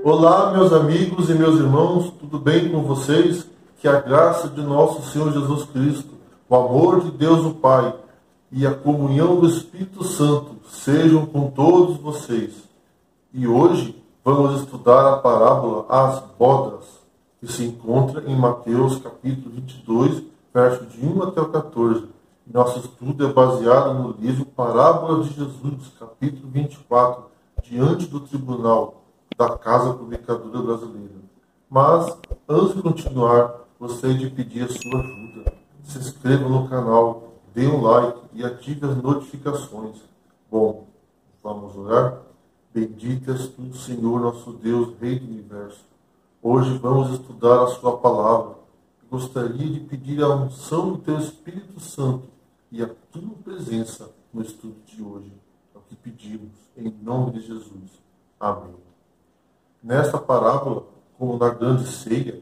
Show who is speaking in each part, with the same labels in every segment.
Speaker 1: Olá, meus amigos e meus irmãos, tudo bem com vocês? Que a graça de nosso Senhor Jesus Cristo, o amor de Deus o Pai e a comunhão do Espírito Santo sejam com todos vocês. E hoje vamos estudar a parábola As Bodas, que se encontra em Mateus capítulo 22, verso de 1 até o 14. Nosso estudo é baseado no livro Parábola de Jesus, capítulo 24, diante do tribunal da Casa Publicadora Brasileira. Mas, antes de continuar, gostaria de pedir a sua ajuda. Se inscreva no canal, dê um like e ative as notificações. Bom, vamos orar? Bendito és tu, Senhor, nosso Deus, Rei do Universo. Hoje vamos estudar a sua palavra. Gostaria de pedir a unção do teu Espírito Santo e a tua presença no estudo de hoje. É o que pedimos, em nome de Jesus. Amém. Nesta parábola, como na grande ceia,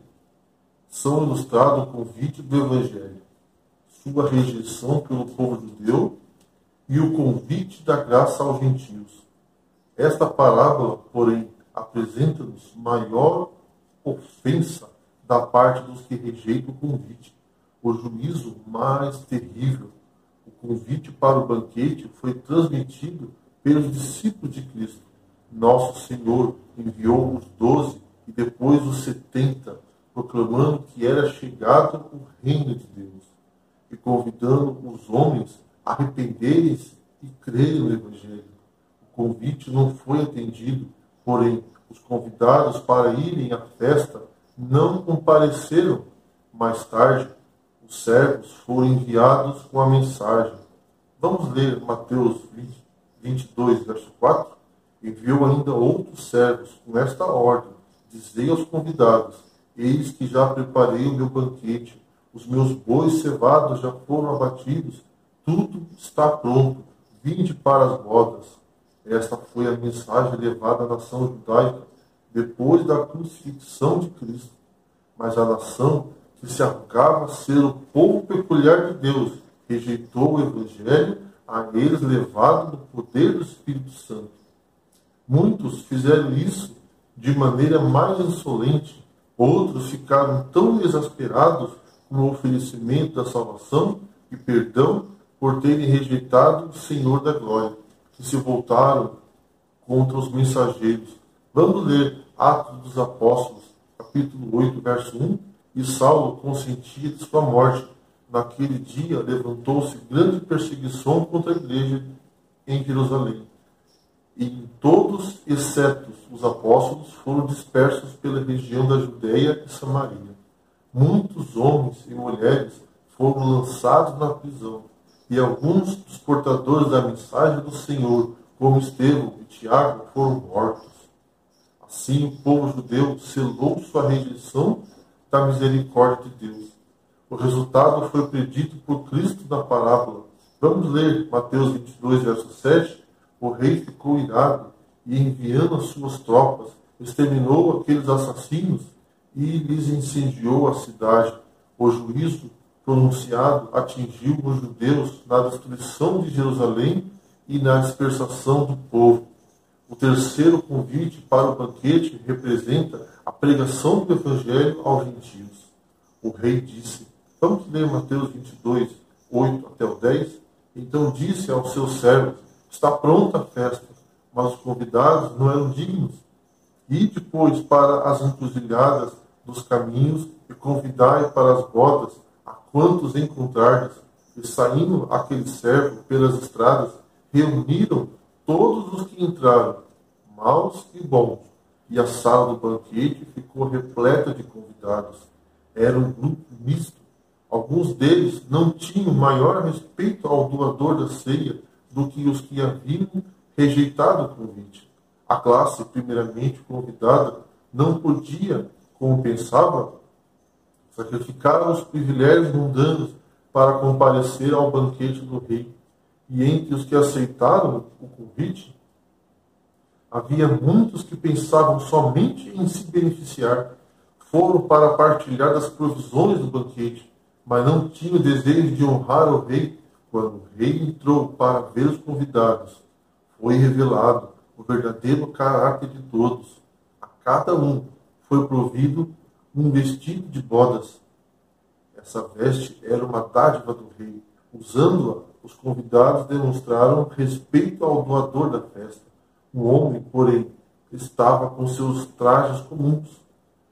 Speaker 1: são ilustrados o convite do Evangelho, sua rejeição pelo povo judeu e o convite da graça aos gentios. Esta parábola, porém, apresenta-nos maior ofensa da parte dos que rejeitam o convite, o juízo mais terrível. O convite para o banquete foi transmitido pelos discípulos de Cristo. Nosso Senhor enviou os 12 e depois os 70, proclamando que era chegado o reino de Deus e convidando os homens a arrependerem-se e crerem no Evangelho. O convite não foi atendido, porém, os convidados para irem à festa não compareceram. Mais tarde, os servos foram enviados com a mensagem. Vamos ler Mateus 22, verso 4? Enviou ainda outros servos com esta ordem: dizei aos convidados: eis que já preparei o meu banquete, os meus bois cevados já foram abatidos, tudo está pronto, vinde para as bodas. Esta foi a mensagem levada à nação judaica depois da crucifixão de Cristo. Mas a nação que se arrogava ser o povo peculiar de Deus rejeitou o Evangelho, a eles levado no poder do Espírito Santo. Muitos fizeram isso de maneira mais insolente, outros ficaram tão exasperados com o oferecimento da salvação e perdão por terem rejeitado o Senhor da glória, que se voltaram contra os mensageiros. Vamos ler Atos dos Apóstolos, capítulo 8, verso 1. E Saulo consentia de sua morte. Naquele dia levantou-se grande perseguição contra a igreja em Jerusalém. E todos, exceto os apóstolos, foram dispersos pela região da Judéia e Samaria. Muitos homens e mulheres foram lançados na prisão, e alguns dos portadores da mensagem do Senhor, como Estevão e Tiago, foram mortos. Assim, o povo judeu selou sua rejeição da misericórdia de Deus. O resultado foi predito por Cristo na parábola. Vamos ler Mateus 22, verso 7. O rei ficou irado e, enviando as suas tropas, exterminou aqueles assassinos e lhes incendiou a cidade. O juízo pronunciado atingiu os judeus na destruição de Jerusalém e na dispersação do povo. O terceiro convite para o banquete representa a pregação do Evangelho aos gentios. O rei disse, vamos ler Mateus 22, 8 até o 10. Então disse aos seus servos, está pronta a festa, mas os convidados não eram dignos. Ide, pois, para as encruzilhadas dos caminhos e convidai para as bodas a quantos encontrardes. E saindo aquele servo pelas estradas, reuniram todos os que entraram, maus e bons, e a sala do banquete ficou repleta de convidados. Era um grupo misto. Alguns deles não tinham maior respeito ao doador da ceia do que os que haviam rejeitado o convite. A classe, primeiramente convidada, não podia, como pensava, sacrificar os privilégios mundanos para comparecer ao banquete do rei. E entre os que aceitaram o convite, havia muitos que pensavam somente em se beneficiar. Foram para partilhar das provisões do banquete, mas não tinham desejo de honrar o rei. Quando o rei entrou para ver os convidados, foi revelado o verdadeiro caráter de todos. A cada um foi provido um vestido de bodas. Essa veste era uma dádiva do rei. Usando-a, os convidados demonstraram respeito ao doador da festa. O homem, porém, estava com seus trajes comuns.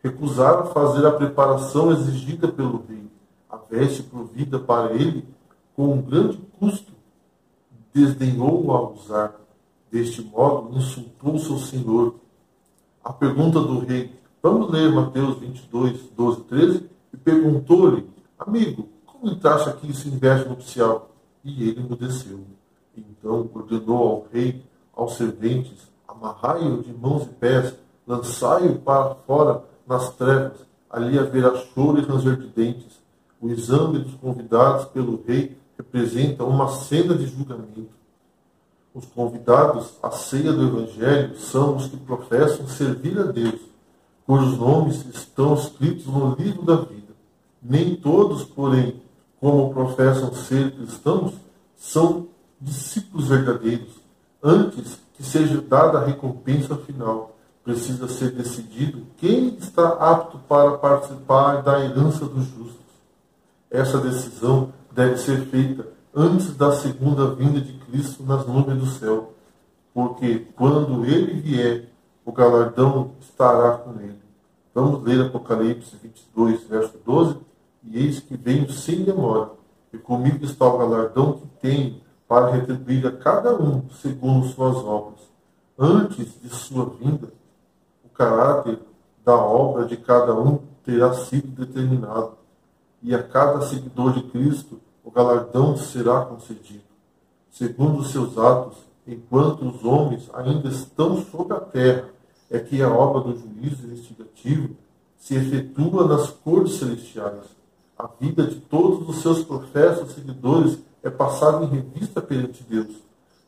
Speaker 1: Recusaram fazer a preparação exigida pelo rei. A veste provida para ele, com um grande custo, desdenhou a usar. Deste modo, insultou seu senhor. A pergunta do rei, vamos ler Mateus 22, 12, 13, e perguntou-lhe, amigo, como entraste aqui sem veste nupcial? E ele emudeceu. Então ordenou ao rei, aos serventes, amarrai-o de mãos e pés, lançai-o para fora nas trevas, ali haverá choro e ranger de dentes. O exame dos convidados pelo rei representa uma cena de julgamento. Os convidados à ceia do Evangelho são os que professam servir a Deus, cujos nomes estão escritos no livro da vida. Nem todos, porém, como professam ser cristãos, são discípulos verdadeiros. Antes que seja dada a recompensa final, precisa ser decidido quem está apto para participar da herança dos justos. Essa decisão deve ser feita antes da segunda vinda de Cristo nas nuvens do céu, porque quando ele vier, o galardão estará com ele. Vamos ler Apocalipse 22, verso 12. E eis que venho sem demora, e comigo está o galardão que tenho para retribuir a cada um segundo suas obras. Antes de sua vinda, o caráter da obra de cada um terá sido determinado, e a cada seguidor de Cristo o galardão será concedido, segundo os seus atos, enquanto os homens ainda estão sobre a terra, é que a obra do juízo investigativo se efetua nas cores celestiais. A vida de todos os seus professos seguidores é passada em revista perante Deus.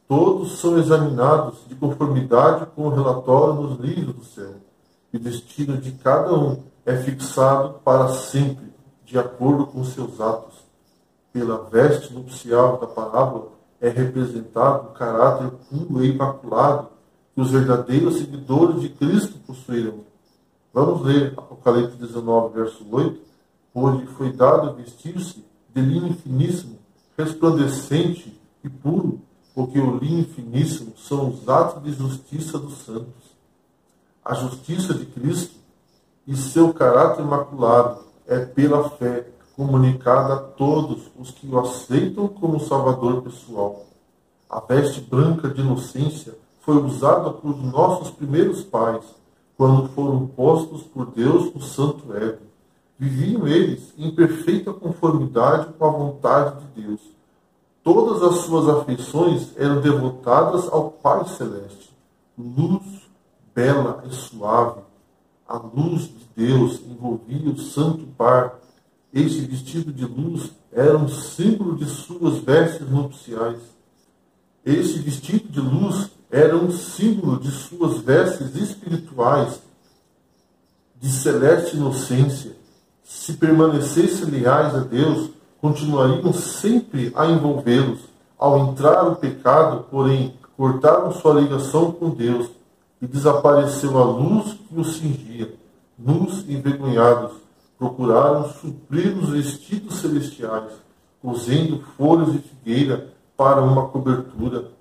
Speaker 1: Todos são examinados de conformidade com o relatório nos livros do céu. E o destino de cada um é fixado para sempre, de acordo com seus atos. Pela veste nupcial da parábola é representado o caráter puro e imaculado que os verdadeiros seguidores de Cristo possuirão. Vamos ler Apocalipse 19, verso 8. Onde foi dado vestir-se de linho finíssimo, resplandecente e puro, porque o linho finíssimo são os atos de justiça dos santos. A justiça de Cristo e seu caráter imaculado é pela fé comunicada a todos os que o aceitam como Salvador pessoal. A veste branca de inocência foi usada por nossos primeiros pais, quando foram postos por Deus no Santo Éden. Viviam eles em perfeita conformidade com a vontade de Deus. Todas as suas afeições eram devotadas ao Pai Celeste. Luz bela e suave, a luz de Deus envolvia o santo par. Este vestido de luz era um símbolo de suas vestes nupciais. Este vestido de luz era um símbolo de suas vestes espirituais, de celeste inocência. Se permanecessem leais a Deus, continuariam sempre a envolvê-los. Ao entrar o pecado, porém, cortaram sua ligação com Deus e desapareceu a luz que os cingia. Nus e envergonhados, procuraram suprir os vestidos celestiais, cozendo folhas de figueira para uma cobertura.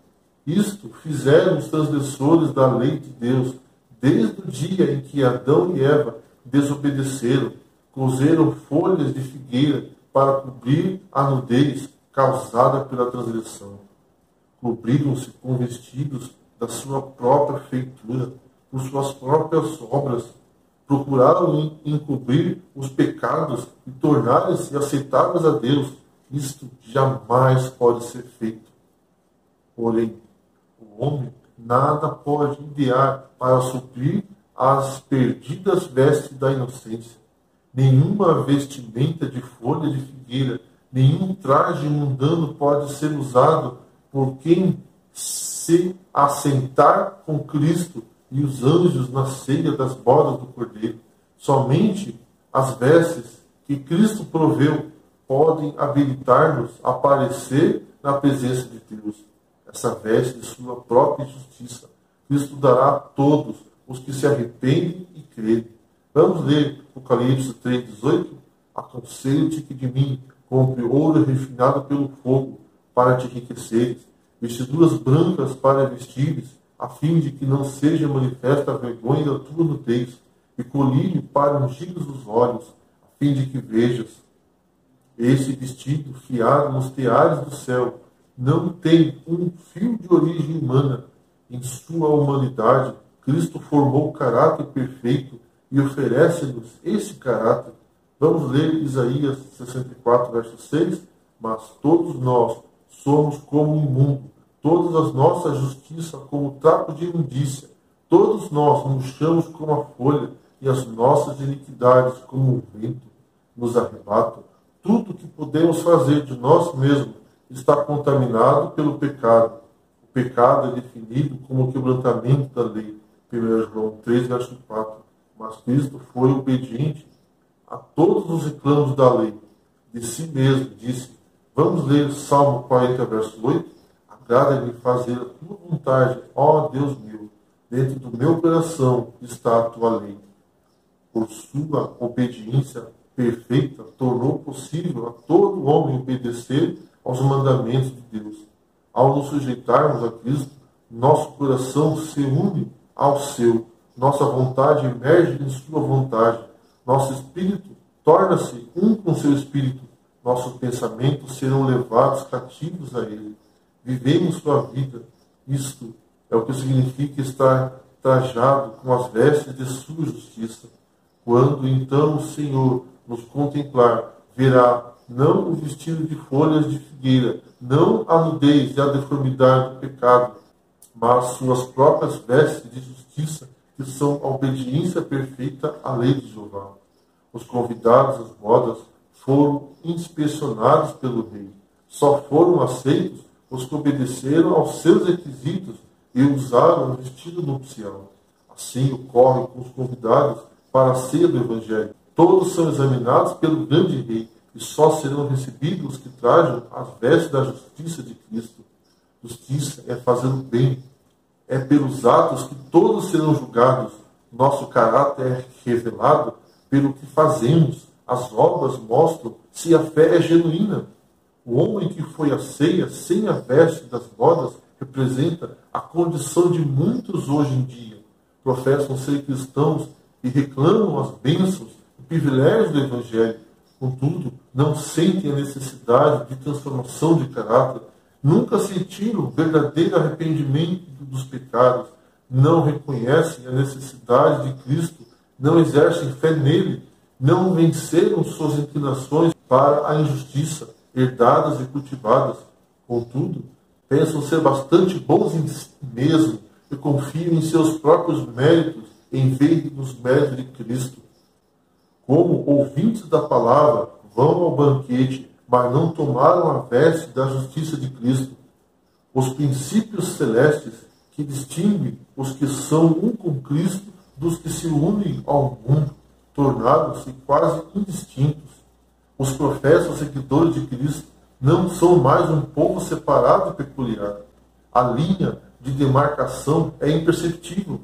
Speaker 1: Isto fizeram os transgressores da lei de Deus, desde o dia em que Adão e Eva desobedeceram. Cozeram folhas de figueira para cobrir a nudez causada pela transgressão. Cobriram-se com vestidos da sua própria feitura, por suas próprias obras. Procuraram encobrir os pecados e tornarem-se aceitáveis a Deus. Isto jamais pode ser feito. Porém, o homem nada pode enviar para suprir as perdidas vestes da inocência. Nenhuma vestimenta de folha de figueira, nenhum traje mundano pode ser usado por quem se assentar com Cristo e os anjos na ceia das bodas do Cordeiro. Somente as vestes que Cristo proveu podem habilitar-nos a aparecer na presença de Deus. Essa veste de sua própria justiça. Cristo dará a todos os que se arrependem e creem. Vamos ler Apocalipse 3,18? Aconselho-te que de mim compre ouro refinado pelo fogo, para te enriqueceres, vestiduras brancas para vestires, a fim de que não seja manifesta a vergonha da tua nudez, e colírio para ungires os olhos, a fim de que vejas. Esse vestido, fiado nos teares do céu, não tem um fio de origem humana. Em sua humanidade, Cristo formou o caráter perfeito e oferece-nos esse caráter. Vamos ler Isaías 64, verso 6. Mas todos nós somos como um imundo, todas as nossas justiças como trapo de imundícia. Todos nós murchamos como a folha, e as nossas iniquidades como o vento nos arrebatam. Tudo que podemos fazer de nós mesmos está contaminado pelo pecado. O pecado é definido como o quebrantamento da lei. 1 João 3, verso 4. Mas Cristo foi obediente a todos os reclamos da lei. De si mesmo disse, vamos ler Salmo 40, verso 8. Agrada-me fazer a tua vontade, ó Deus meu. Dentro do meu coração está a tua lei. Por sua obediência perfeita, tornou possível a todo homem obedecer aos mandamentos de Deus. Ao nos sujeitarmos a Cristo, nosso coração se une ao seu, nossa vontade emerge em sua vontade, nosso espírito torna-se um com seu espírito, nossos pensamentos serão levados cativos a ele. Vivemos sua vida. Isto é o que significa estar trajado com as vestes de sua justiça. Quando então o Senhor nos contemplar, verá não o vestido de folhas de figueira, não a nudez e a deformidade do pecado, mas suas próprias vestes de justiça, que são a obediência perfeita à lei de Jeová. Os convidados às bodas foram inspecionados pelo rei. Só foram aceitos os que obedeceram aos seus requisitos e usaram o vestido nupcial. Assim ocorre com os convidados para a ceia do Evangelho. Todos são examinados pelo grande rei e só serão recebidos os que trajam as vestes da justiça de Cristo. Justiça é fazer o bem. É pelos atos que todos serão julgados. Nosso caráter é revelado pelo que fazemos. As obras mostram se a fé é genuína. O homem que foi à ceia sem a veste das bodas representa a condição de muitos hoje em dia. Professam ser cristãos e reclamam as bênçãos e privilégios do Evangelho. Contudo, não sentem a necessidade de transformação de caráter, nunca sentiram o verdadeiro arrependimento dos pecados, não reconhecem a necessidade de Cristo, não exercem fé nele, não venceram suas inclinações para a injustiça, herdadas e cultivadas. Contudo, pensam ser bastante bons em si mesmos e confiam em seus próprios méritos em vez dos méritos de Cristo. Como ouvintes da palavra, vão ao banquete, mas não tomaram a veste da justiça de Cristo. Os princípios celestes que distinguem os que são um com Cristo dos que se unem ao mundo tornaram-se quase indistintos. Os professos seguidores de Cristo não são mais um povo separado e peculiar. A linha de demarcação é imperceptível.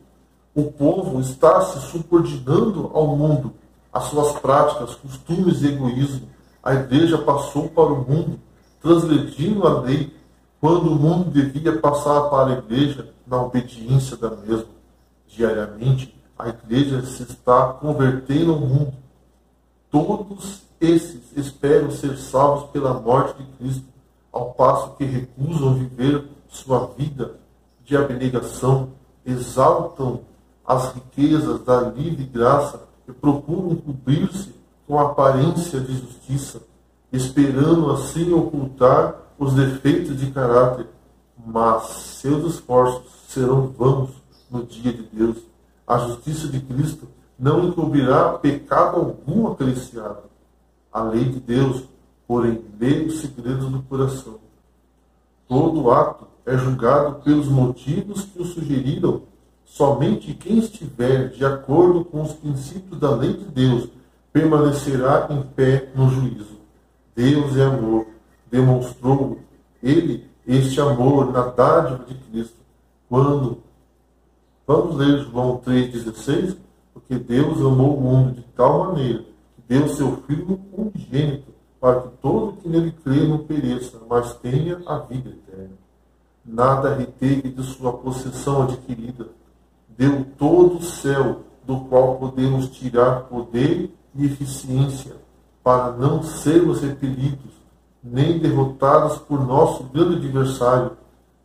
Speaker 1: O povo está se subordinando ao mundo, às suas práticas, costumes e egoísmo. A igreja passou para o mundo, transgredindo a lei, quando o mundo devia passar para a igreja na obediência da mesma. Diariamente, a igreja se está convertendo ao mundo. Todos esses esperam ser salvos pela morte de Cristo, ao passo que recusam viver sua vida de abnegação, exaltam as riquezas da livre graça e procuram cobrir-se com a aparência de justiça, esperando assim ocultar os defeitos de caráter, mas seus esforços serão vãos no dia de Deus. A justiça de Cristo não encobrirá pecado algum acariciado. A lei de Deus, porém, lê os segredos do coração. Todo ato é julgado pelos motivos que o sugeriram. Somente quem estiver de acordo com os princípios da lei de Deus permanecerá em pé no juízo. Deus é amor. Demonstrou ele este amor na dádiva de Cristo, quando Vamos ler João 3,16, porque Deus amou o mundo de tal maneira que deu seu Filho unigênito, para que todo que nele crê não pereça, mas tenha a vida eterna. Nada reteve de sua possessão adquirida. Deu todo o céu, do qual podemos tirar poder e eficiência, para não sermos repelidos, nem derrotados por nosso grande adversário.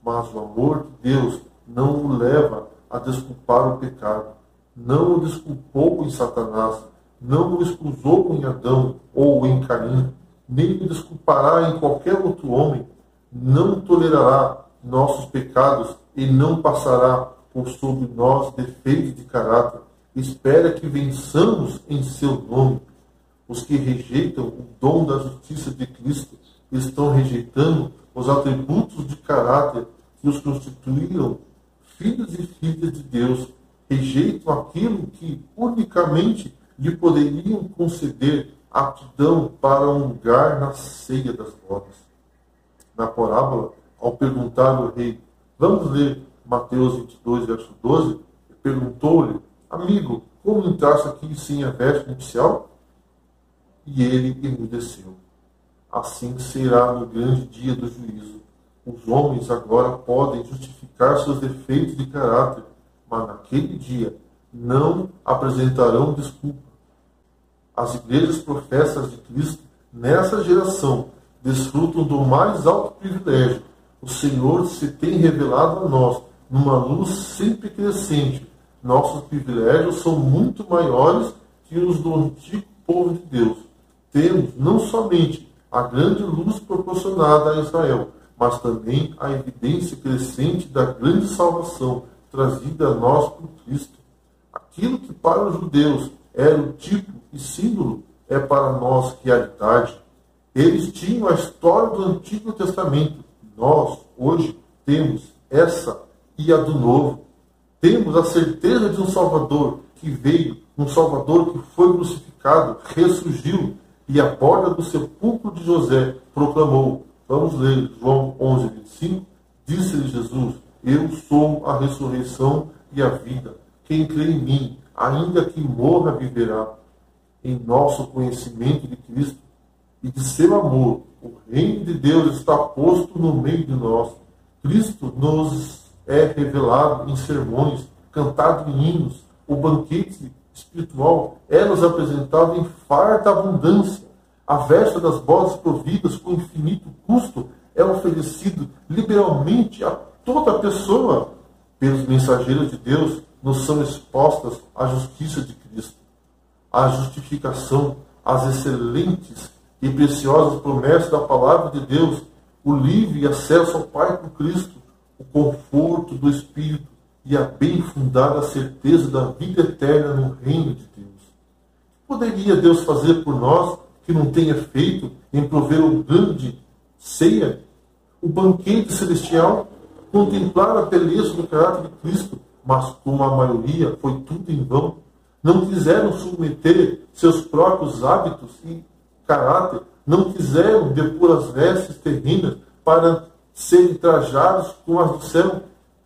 Speaker 1: Mas o amor de Deus não o leva a desculpar o pecado. Não o desculpou em Satanás, não o excusou em Adão ou em Caim, nem o desculpará em qualquer outro homem. Não tolerará nossos pecados e não passará por sobre nós defeitos de caráter. Espera que vençamos em seu nome. Os que rejeitam o dom da justiça de Cristo estão rejeitando os atributos de caráter que os constituíram filhos e filhas de Deus. Rejeitam aquilo que unicamente lhe poderiam conceder aptidão para um lugar na ceia das bodas. Na parábola, ao perguntar ao rei, vamos ler Mateus 22, verso 12, perguntou-lhe, amigo, como entraste aqui sem a veste nupcial? E ele emudeceu. Assim será no grande dia do juízo. Os homens agora podem justificar seus defeitos de caráter, mas naquele dia não apresentarão desculpa. As igrejas professas de Cristo, nessa geração, desfrutam do mais alto privilégio. O Senhor se tem revelado a nós numa luz sempre crescente. Nossos privilégios são muito maiores que os do antigo povo de Deus. Temos não somente a grande luz proporcionada a Israel, mas também a evidência crescente da grande salvação trazida a nós por Cristo. Aquilo que para os judeus era o tipo e símbolo, é para nós realidade. Eles tinham a história do Antigo Testamento. Nós, hoje, temos essa e a do Novo. Temos a certeza de um Salvador que veio, um Salvador que foi crucificado, ressurgiu, e à porta do sepulcro de José proclamou. Vamos ler João 11, 25. Disse-lhe Jesus, eu sou a ressurreição e a vida. Quem crê em mim, ainda que morra, viverá. Em nosso conhecimento de Cristo e de seu amor, o reino de Deus está posto no meio de nós. Cristo nos é revelado em sermões, cantado em hinos. O banquete espiritual é nos apresentado em farta abundância. A veste das bodas providas com infinito custo é oferecido liberalmente a toda pessoa. Pelos mensageiros de Deus nos são expostas a justiça de Cristo, a justificação, as excelentes e preciosas promessas da palavra de Deus, o livre acesso ao Pai por Cristo, o conforto do Espírito e a bem fundada certeza da vida eterna no reino de Deus. O que poderia Deus fazer por nós que não tenha feito em prover uma grande ceia, o banquete celestial, contemplar a beleza do caráter de Cristo, mas como a maioria foi tudo em vão, não quiseram submeter seus próprios hábitos e caráter, não quiseram depor as vestes terrenas para serem trajados com as do céu.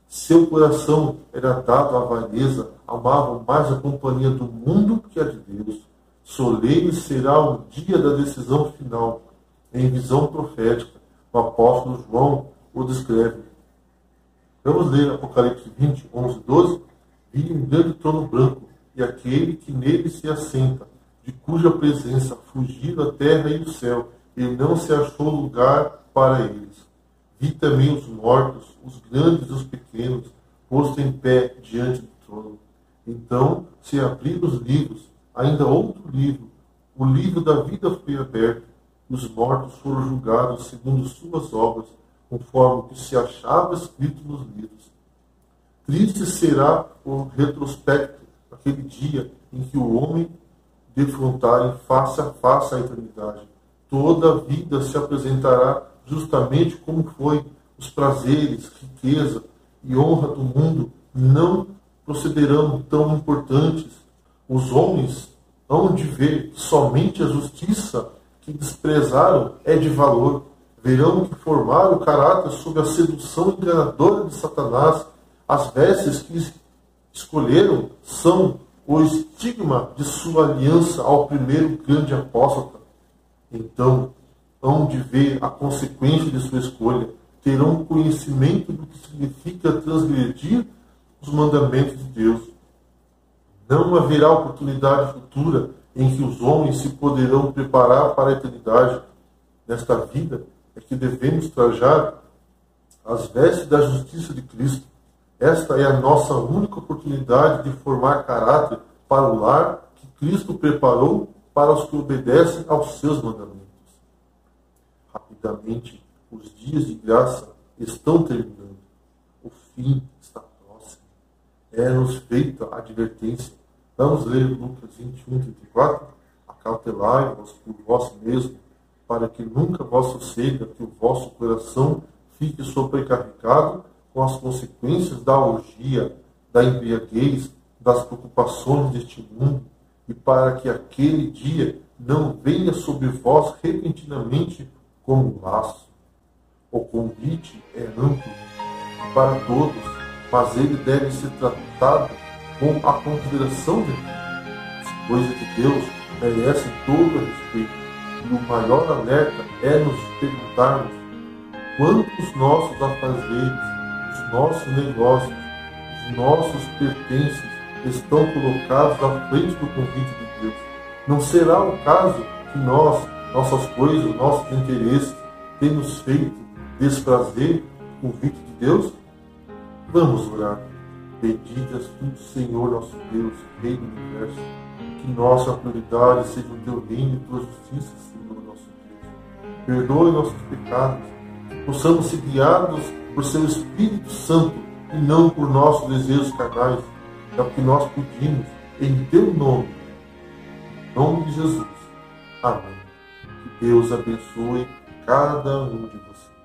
Speaker 1: Seu coração era dado à avareza, amavam mais a companhia do mundo que a de Deus. Solene será o dia da decisão final. Em visão profética, o apóstolo João o descreve. Vamos ler Apocalipse 20, 11, 12. Vi um grande trono branco, e aquele que nele se assenta, de cuja presença fugiram a terra e o céu, e não se achou lugar para eles. Vi também os mortos, os grandes e os pequenos, postos em pé diante do trono. Então se abriram os livros, ainda outro livro, o livro da vida foi aberto, e os mortos foram julgados segundo suas obras, conforme o que se achava escrito nos livros. Triste será o retrospecto naquele dia em que o homem defrontarem face a face a eternidade. Toda a vida se apresentará justamente como foi. Os prazeres, riqueza e honra do mundo não procederão tão importantes. Os homens hão de ver que somente a justiça que desprezaram é de valor. Verão que formaram o caráter sob a sedução enganadora de Satanás, as vestes que escolheram são o estigma de sua aliança ao primeiro grande apóstolo. Então, hão de ver a consequência de sua escolha, terão conhecimento do que significa transgredir os mandamentos de Deus. Não haverá oportunidade futura em que os homens se poderão preparar para a eternidade. Nesta vida é que devemos trajar as vestes da justiça de Cristo. Esta é a nossa única oportunidade de formar caráter para o lar que Cristo preparou para os que obedecem aos seus mandamentos. Rapidamente, os dias de graça estão terminando. O fim está próximo. É-nos feita a advertência. Vamos ler Lucas 21, 34. Acautelai-vos por vós mesmos, para que nunca vos suceda que o vosso coração fique sobrecarregado com as consequências da orgia, da embriaguez, das preocupações deste mundo, e para que aquele dia não venha sobre vós repentinamente como um laço. O convite é amplo para todos, mas ele deve ser tratado com a consideração de Deus. As coisas de Deus merecem todo respeito, e o maior alerta é nos perguntarmos quantos nossos afazeres, os nossos negócios, os nossos pertences estão colocados à frente do convite de Deus. Não será o caso que nossas coisas, nossos interesses, temos feito desprazer o convite de Deus? Vamos orar. Bendito és tu, Senhor nosso Deus, Rei do Universo. Que nossa prioridade seja o teu reino e tua justiça, Senhor nosso Deus. Perdoe nossos pecados, que possamos ser guiados por seu Espírito Santo e não por nossos desejos carnais. É o que nós pedimos em teu nome. Em nome de Jesus. Amém. Que Deus abençoe cada um de vocês.